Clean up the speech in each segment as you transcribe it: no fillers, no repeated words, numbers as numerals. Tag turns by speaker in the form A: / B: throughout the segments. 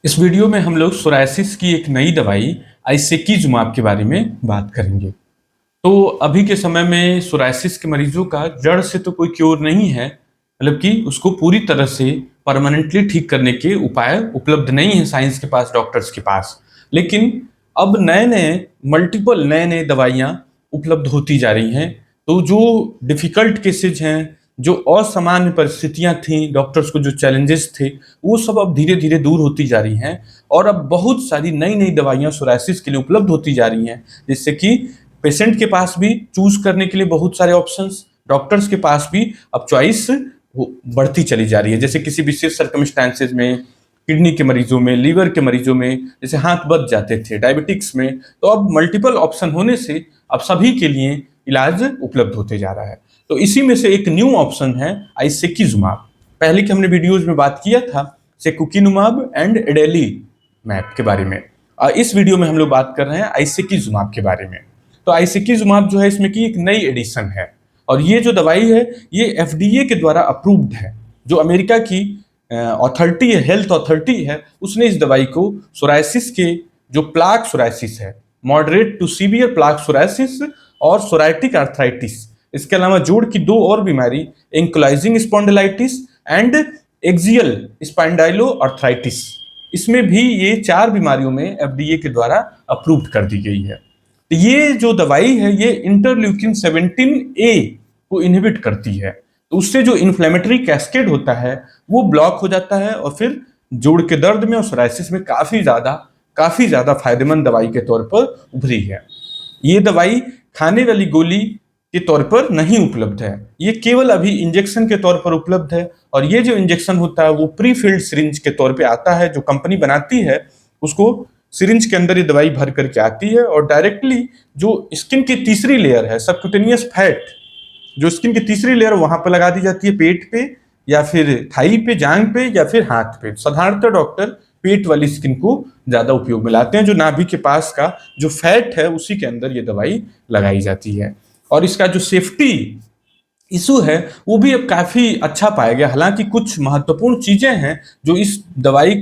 A: इस वीडियो में हम लोग सोरायसिस की एक नई दवाई आइसेकीजुमाब के बारे में बात करेंगे। तो अभी के समय में सोरायसिस के मरीजों का जड़ से तो कोई क्योर नहीं है, मतलब कि उसको पूरी तरह से परमानेंटली ठीक करने के उपाय उपलब्ध नहीं है साइंस के पास, डॉक्टर्स के पास। लेकिन अब नए-नए मल्टीपल नए-नए दवाइयाँ उपलब्ध होती जा रही हैं। तो जो डिफ़िकल्ट केसेज़ हैं, जो असामान्य परिस्थितियाँ थीं, डॉक्टर्स को जो चैलेंजेस थे, वो सब अब धीरे-धीरे दूर होती जा रही हैं और अब बहुत सारी नई-नई दवाइयाँ सोरायसिस के लिए उपलब्ध होती जा रही हैं। जिससे कि पेशेंट के पास भी चूज़ करने के लिए बहुत सारे ऑप्शंस, डॉक्टर्स के पास भी अब चॉइस वो बढ़ती चली जा रही है। जैसे किसी विशेष सर्कमस्टेंसेस में, किडनी के मरीजों में, लीवर के मरीजों में, जैसे हाथ बच जाते थे, डायबिटिक्स में, तो अब मल्टीपल ऑप्शन होने से अब सभी के लिए इलाज उपलब्ध होते जा रहा है। तो इसी में से एक न्यू ऑप्शन है आइसेकीजुमाब। पहले की हमने वीडियोज में बात किया था सेकुकिनुमाब एंड एडेलीमैब के बारे में। इस वीडियो में हम लोग बात कर रहे हैं आइसेकीजुमाब के बारे में। तो आइसेकीजुमाब जो है इसमें की एक नई एडिशन है और ये जो दवाई है ये एफडीए के द्वारा अप्रूव्ड है। जो अमेरिका की अथॉरिटी है, हेल्थ अथॉरिटी है, उसने इस दवाई को सोरायसिस के जो प्लाक सोरायसिस है, moderate to severe plaque psoriasis और सोराइटिक आर्थराइटिस, इसके अलावा जोड़ की दो और बीमारी ankylosing spondylitis and axial spondyloarthritis, इसमें भी ये 4 बीमारियों में एफडीए के द्वारा अप्रूव्ड कर दी गई है। तो ये जो दवाई है ये इंटरल्यूकिन 17A को इनहिबिट करती है। तो उससे जो इन्फ्लेमेटरी कैस्केड होता है वो ब्लॉक हो जाता है और फिर जोड़ के दर्द में और सोरायसिस में काफी ज्यादा फायदेमंद दवाई के तौर पर उभरी है। ये दवाई खाने वाली गोली के तौर पर नहीं उपलब्ध है, ये केवल अभी इंजेक्शन के तौर पर उपलब्ध है। और ये जो इंजेक्शन होता है वो प्री फिल्ड सिरिंज के तौर पे आता है। जो कंपनी बनाती है उसको सिरिंज के अंदर ये दवाई भर करके आती है और डायरेक्टली जो स्किन की तीसरी लेयर है, सबक्यूटेनियस फैट, जो स्किन की तीसरी लेयर वहां पर लगा दी जाती है, पेट पे या फिर थाई पे, जांग पे या फिर हाथ पे। साधारणतः डॉक्टर पेट वाली स्किन को ज्यादा उपयोग में लाते हैं। जो नाभि के पास का जो फैट है उसी के अंदर ये दवाई लगाई जाती है। और इसका जो सेफ्टी इशू है वो भी अब काफी अच्छा पाया गया। हालांकि कुछ महत्वपूर्ण चीजें हैं जो इस दवाई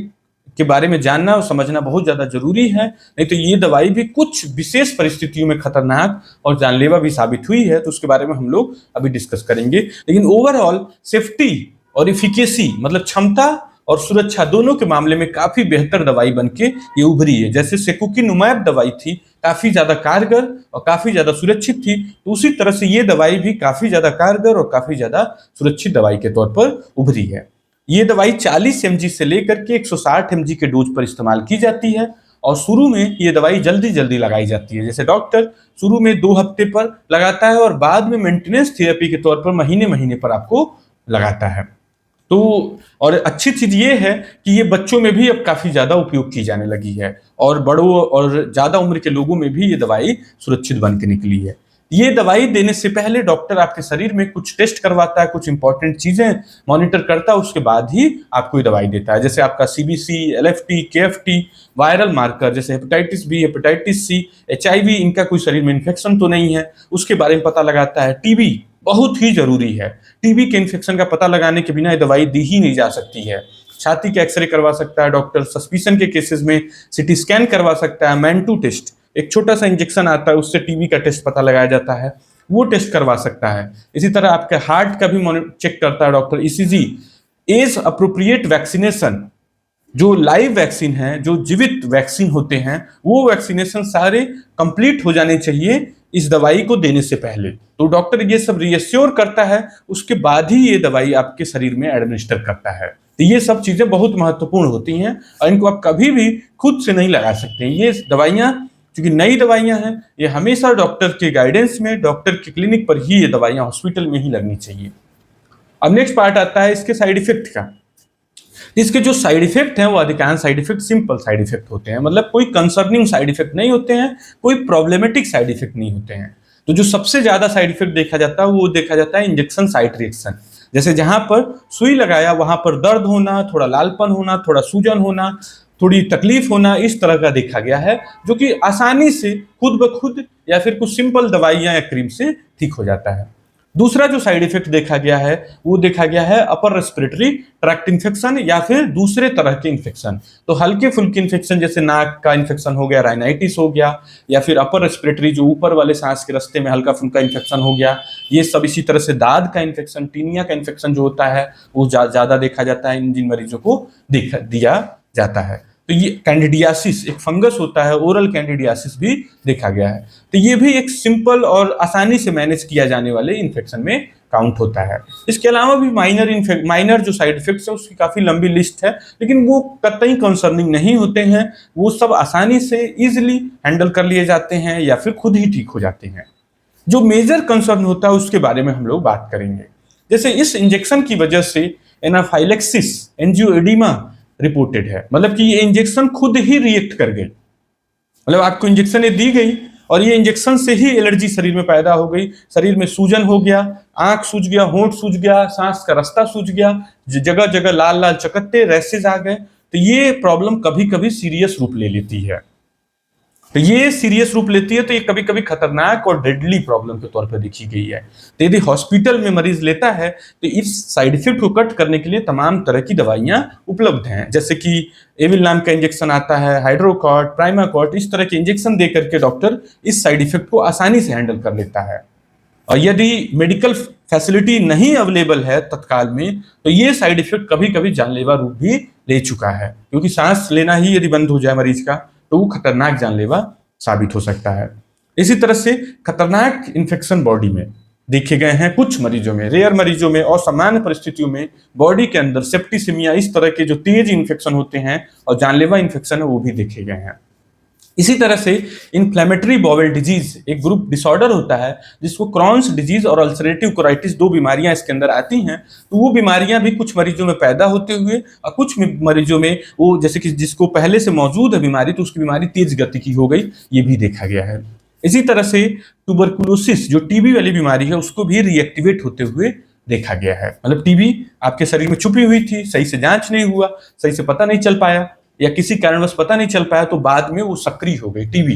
A: के बारे में जानना और समझना बहुत ज्यादा जरूरी है, नहीं तो ये दवाई भी कुछ विशेष परिस्थितियों में खतरनाक और जानलेवा भी साबित हुई है। तो उसके बारे में हम लोग अभी डिस्कस करेंगे। लेकिन ओवरऑल सेफ्टी और इफिकेसी, मतलब क्षमता और सुरक्षा दोनों के मामले में काफी बेहतर दवाई बनके ये उभरी है। जैसे सेकुकिनुमैब दवाई थी काफी ज्यादा कारगर और काफी ज्यादा सुरक्षित थी, तो उसी तरह से ये दवाई भी काफी ज्यादा कारगर और काफी ज्यादा सुरक्षित दवाई के तौर पर उभरी है। ये दवाई 40 mg से लेकर के 160 mg के डोज पर इस्तेमाल की जाती है और शुरू में ये दवाई जल्दी जल्दी लगाई जाती है। जैसे डॉक्टर शुरू में 2 हफ्ते पर लगाता है और बाद में मेंटेनेंस थेरेपी के तौर पर महीने महीने पर आपको लगाता है। तो और अच्छी चीज ये है कि ये बच्चों में भी अब काफी ज्यादा उपयोग की जाने लगी है और बड़ों और ज्यादा उम्र के लोगों में भी ये दवाई सुरक्षित बन के निकली है। ये दवाई देने से पहले डॉक्टर आपके शरीर में कुछ टेस्ट करवाता है, कुछ इंपॉर्टेंट चीजें मॉनिटर करता है, उसके बाद ही आपको ये दवाई देता है। जैसे आपका CBC, LFT, KFT, viral marker जैसे hepatitis B, hepatitis C, HIV, इनका कोई शरीर में इन्फेक्शन तो नहीं है उसके बारे में पता लगाता है। टीबी बहुत ही जरूरी है, टीबी के इन्फेक्शन का पता लगाने के बिना ये दवाई दी ही नहीं जा सकती है। छाती के एक्सरे करवा सकता है डॉक्टर, सस्पिशन के केसेस में सीटी स्कैन करवा सकता है, मैंटू टेस्ट, एक छोटा सा इंजेक्शन आता है उससे टीबी का टेस्ट पता लगाया जाता है, वो टेस्ट करवा सकता है। इसी तरह आपके हार्ट का भी चेक करता है doctor, ECG, age appropriate vaccination, जो लाइव वैक्सीन है, जो जीवित वैक्सीन होते हैं, वो वैक्सीनेशन सारे कंप्लीट हो जाने चाहिए इस दवाई को देने से पहले। तो डॉक्टर ये सब रीएश्योर करता है, उसके बाद ही ये दवाई आपके शरीर में एडमिनिस्टर करता है। तो ये सब चीजें बहुत महत्वपूर्ण होती हैं और इनको आप कभी भी खुद से नहीं लगा सकते। ये दवाइयाँ क्योंकि नई दवाइयाँ हैं, ये हमेशा डॉक्टर के गाइडेंस में, डॉक्टर के क्लिनिक पर ही ये दवाइयाँ हॉस्पिटल में ही लगनी चाहिए। अब नेक्स्ट पार्ट आता है इसके साइड इफेक्ट का। इसके जो साइड इफेक्ट हैं वो अधिकांश side effect simple side effect होते हैं, मतलब कोई कंसर्निंग साइड इफेक्ट नहीं होते हैं, कोई प्रॉब्लमेटिक साइड इफेक्ट नहीं होते हैं। तो जो सबसे ज्यादा साइड इफेक्ट देखा जाता है वो देखा जाता है इंजेक्शन साइट रिएक्शन। जैसे जहां पर सुई लगाया वहां पर दर्द होना, थोड़ा लालपन होना, थोड़ा सूजन होना, थोड़ी तकलीफ होना, इस तरह का देखा गया है, जो कि आसानी से खुद ब खुद या फिर कुछ सिंपल दवाइयां या क्रीम से ठीक हो जाता है। दूसरा जो साइड इफेक्ट देखा गया है वो देखा गया है अपर रेस्पिरेटरी ट्रैक्ट इन्फेक्शन या फिर दूसरे तरह के इन्फेक्शन। तो हल्के फुल्के इन्फेक्शन जैसे नाक का इन्फेक्शन हो गया, राइनाइटिस हो गया, या फिर अपर रेस्पिरेटरी जो ऊपर वाले सांस के रास्ते में हल्का फुल्का इन्फेक्शन हो गया, ये सब। इसी तरह से दाद का इन्फेक्शन, टीनिया का इन्फेक्शन जो होता है वो ज्यादा देखा जाता है, इन जिन मरीजों को दिया जाता है। तो ये कैंडिडियासिस एक फंगस होता है, ओरल कैंडिडियासिस भी देखा गया है। तो ये भी एक सिंपल और आसानी से मैनेज किया जाने वाले इन्फेक्शन में काउंट होता है। इसके अलावा भी माइनर जो साइड इफेक्ट्स है उसकी काफी लंबी लिस्ट है, लेकिन वो कतई कंसर्निंग नहीं होते हैं, वो सब आसानी से इजिली हैंडल कर लिए जाते हैं या फिर खुद ही ठीक हो जाते हैं। जो मेजर कंसर्न होता है उसके बारे में हम लोग बात करेंगे। जैसे इस इंजेक्शन की वजह से एनाफाइलेक्सिस, एंजियोएडिमा रिपोर्टेड है, मतलब कि ये इंजेक्शन खुद ही रिएक्ट कर गई, मतलब आपको इंजेक्शन ये दी गई और ये इंजेक्शन से ही एलर्जी शरीर में पैदा हो गई, शरीर में सूजन हो गया, आंख सूज गया, होंठ सूज गया, सांस का रास्ता सूज गया, जगह जगह लाल लाल चकत्ते, रैसेज आ गए। तो ये प्रॉब्लम कभी कभी सीरियस रूप ले लेती है। तो ये सीरियस रूप लेती है तो ये कभी कभी खतरनाक और डेडली प्रॉब्लम के तौर पर देखी गई है। तो यदि हॉस्पिटल में मरीज लेता है तो इस साइड इफेक्ट को कट करने के लिए तमाम तरह की दवाइयां उपलब्ध हैं, जैसे कि एविल नाम का इंजेक्शन आता है, हाइड्रोकॉर्ट, प्राइमाकॉर्ट, इस तरह के इंजेक्शन दे करके डॉक्टर इस साइड इफेक्ट को आसानी से हैंडल कर लेता है। और यदि मेडिकल फैसिलिटी नहीं अवेलेबल है तत्काल में तो ये साइड इफेक्ट कभी कभी जानलेवा रूप भी ले चुका है, क्योंकि सांस लेना ही यदि बंद हो जाए मरीज का तो वो खतरनाक जानलेवा साबित हो सकता है। इसी तरह से खतरनाक इन्फेक्शन बॉडी में देखे गए हैं कुछ मरीजों में, रेयर मरीजों में और सामान्य परिस्थितियों में बॉडी के अंदर सेप्टिसिमिया, इस तरह के जो तेज इन्फेक्शन होते हैं और जानलेवा इन्फेक्शन है वो भी देखे गए हैं। इसी तरह से इन्फ्लेमेटरी बाउल डिजीज एक ग्रुप डिसऑर्डर होता है जिसको क्रॉन्स डिजीज और अल्सरेटिव कोलाइटिस, दो बीमारियां इसके अंदर आती हैं। तो वो बीमारियां भी कुछ मरीजों में पैदा होते हुए और कुछ मरीजों में वो, जैसे कि जिसको पहले से मौजूद है बीमारी तो उसकी बीमारी तेज गति की हो गई, ये भी देखा गया है। इसी तरह से ट्यूबरकुलोसिस जो टीबी वाली बीमारी है उसको भी रिएक्टिवेट होते हुए देखा गया है, मतलब टीबी आपके शरीर में छुपी हुई थी, सही से जांच नहीं हुआ, सही से पता नहीं चल पाया या किसी कारणवश पता नहीं चल पाया तो बाद में वो सक्रिय हो गई टीबी।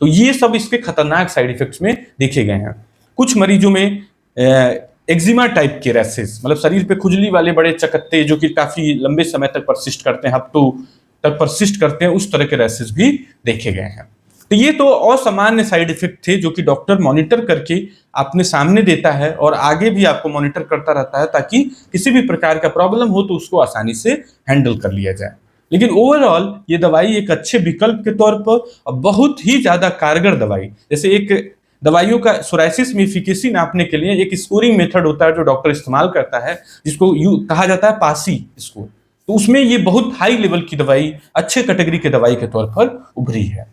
A: तो ये सब इसके खतरनाक साइड इफेक्ट्स में देखे गए हैं। कुछ मरीजों में एक्जिमा टाइप के रैसेस, मतलब शरीर पे खुजली वाले बड़े चकत्ते जो कि काफी लंबे समय तक परसिस्ट करते हैं, हफ्तों तक परसिस्ट करते हैं, उस तरह के रैसेस भी देखे गए हैं। तो ये तो असामान्य साइड इफेक्ट थे जो कि डॉक्टर मॉनिटर करके अपने सामने देता है और आगे भी आपको मॉनिटर करता रहता है ताकि किसी भी प्रकार का प्रॉब्लम हो तो उसको आसानी से हैंडल कर लिया जाए। लेकिन ओवरऑल ये दवाई एक अच्छे विकल्प के तौर पर और बहुत ही ज्यादा कारगर दवाई, जैसे एक दवाइयों का सोराइसिस में एफिकेसी नापने के लिए एक स्कोरिंग मेथड होता है जो डॉक्टर इस्तेमाल करता है, जिसको कहा जाता है पासी स्कोर। तो उसमें ये बहुत हाई लेवल की दवाई, अच्छे कैटेगरी के दवाई के तौर पर उभरी है।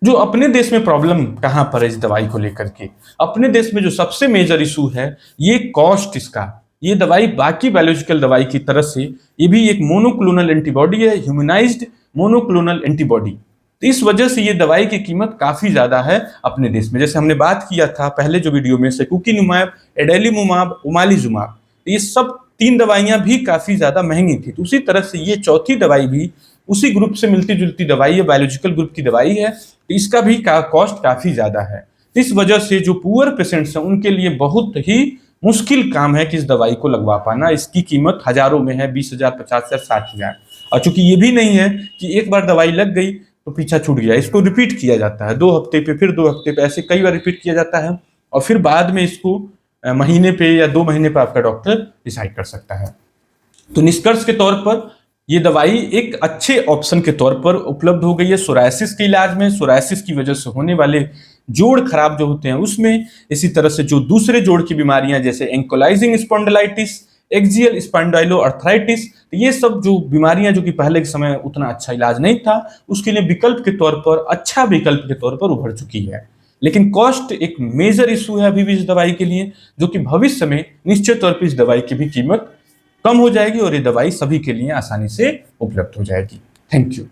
A: जो अपने देश में प्रॉब्लम कहां पर है इस दवाई को लेकर के, अपने देश में जो सबसे मेजर इशू है ये कॉस्ट इसका। ये दवाई बाकी बायोलॉजिकल दवाई की तरह से ये भी एक मोनोक्लोनल एंटीबॉडी है, ह्यूमनाइज्ड मोनोक्लोनल एंटीबॉडी। तो इस वजह से ये दवाई की कीमत काफी ज्यादा है अपने देश में। जैसे हमने बात किया था पहले जो वीडियो में, सेकुकिनुमैब, एडेलिमुमाब, उमालिजुमाब, ये सब तीन दवाइयां भी काफी ज्यादा महंगी थी। तो उसी तरह से ये चौथी दवाई भी उसी ग्रुप से मिलती जुलती दवाई है, बायोलॉजिकल ग्रुप की दवाई है, तो इसका भी कॉस्ट काफी ज्यादा है। इस वजह से जो पुअर पेशेंट्स हैं उनके लिए बहुत ही मुश्किल काम है कि इस दवाई को लगवा पाना। इसकी कीमत हजारों में है, 20,000, 50,000, 60,000। और चूंकि ये भी नहीं है कि एक बार दवाई लग गई तो पीछा छूट गया, इसको रिपीट किया जाता है 2 हफ्ते पे, फिर 2 हफ्ते पे, ऐसे कई बार रिपीट किया जाता है और फिर बाद में इसको महीने पे या 2 महीने पे आपका डॉक्टर डिसाइड कर सकता है। तो निष्कर्ष के तौर पर ये दवाई एक अच्छे ऑप्शन के तौर पर उपलब्ध हो गई है सोरायसिस के इलाज में, सोरायसिस की वजह से होने वाले जोड़ खराब जो होते हैं उसमें, इसी तरह से जो दूसरे जोड़ की बीमारियां जैसे एंकोलाइजिंग स्पॉन्डिलाइटिस, एक्सियल स्पॉन्डाइलोआर्थराइटिस, ये सब जो बीमारियां जो कि पहले के समय उतना अच्छा इलाज नहीं था, उसके लिए विकल्प के तौर पर, अच्छा विकल्प के तौर पर उभर चुकी है। लेकिन कॉस्ट एक मेजर इशू है अभी भी इस दवाई के लिए, जो कि भविष्य में निश्चित तौर पर इस दवाई की भी कीमत कम हो जाएगी और ये दवाई सभी के लिए आसानी से उपलब्ध हो जाएगी। Thank you.